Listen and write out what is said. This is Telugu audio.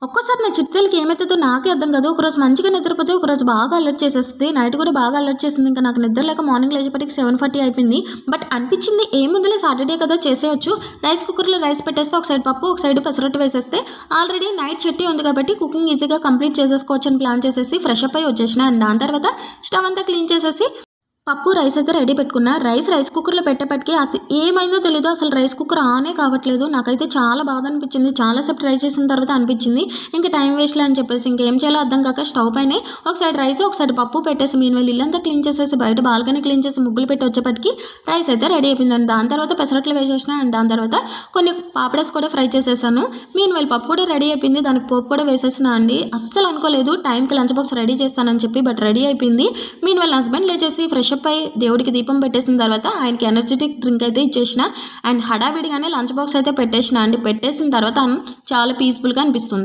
ఒక్కోసారి నా చిట్టీలకి ఏమైతుందో నాకే అర్థం కాదు. ఒకరోజు మంచిగా నిద్రపోతే, ఒకరోజు బాగా అలర్ట్ చేసేస్తది. నైట్ కూడా బాగా అలర్ట్ చేసింది. ఇంకా నాకు నిద్ర లేక మార్నింగ్ లేచేపటికి 7:40 అయిపోయింది. బట్ అనిపించింది ఏముందిలే సాటర్డే కదా చేసేయొచ్చు. రైస్ కుక్కర్లో రైస్ పెట్టేస్తే ఒక సైడ్ పప్పు, ఒక సైడ్ పెసరట్టు వేసేస్తే ఆల్రెడీ నైట్ చెట్టి ఉంది కాబట్టి కుకింగ్ ఈజీగా కంప్లీట్ చేసేసుకోవచ్చు అని ప్లాన్ చేసేసి ఫ్రెష్ అప్ అయ్యి వచ్చేసిన. అండ్ దాని తర్వాత స్టవ్ అంతా క్లీన్ చేసేసి పప్పు రైస్ అయితే రెడీ పెట్టుకున్నా. రైస్ కుక్కర్లో పెట్టేపటికి అది ఏమైందో తెలీదు, అసలు రైస్ కుక్కర్ ఆనే కావట్లేదు. నాకైతే చాలా బాధ అనిపించింది. చాలాసేపు ట్రై చేసిన తర్వాత అనిపించింది ఇంకా టైం వేస్ట్లే అని చెప్పేసి ఇంకేం చేయాలో అర్థం కాక స్టవ్ పైనే ఒక సైడ్ రైస్, ఒక సైడ్ పప్పు పెట్టేసి మీన్ ఇల్లంతా క్లీన్ చేసేసి బయట బాల్కనీ క్లీన్ చేసి ముగ్గులు పెట్టి వచ్చేపటికి రైస్ అయితే రెడీ అయిపోయిందండి. దాని తర్వాత పెసరట్లు వేసేసిన. అండ్ దాని తర్వాత కొన్ని పాపడస్ కూడా ఫ్రై చేసేసాను. మీన్ పప్పు కూడా రెడీ అయిపోయింది. దానికి పోపు కూడా వేసేసిన అండి. అస్సలు అనుకోలేదు టైంకి లంచ్ బాక్స్ రెడీ చేస్తానని చెప్పి, బట్ రెడీ అయిపోయింది. మీన్ హస్బెండ్ లేచేసి ఫ్రెష్ పై దేవుడికి దీపం పెట్టేసిన తర్వాత ఆయనకి ఎనర్జెటిక్ డ్రింక్ అయితే ఇచ్చేసిన. అండ్ హడావిడిగానే లంచ్ బాక్స్ అయితే పెట్టేసిన అండి. పెట్టేసిన తర్వాత చాలా పీస్ఫుల్గా అనిపిస్తుంది.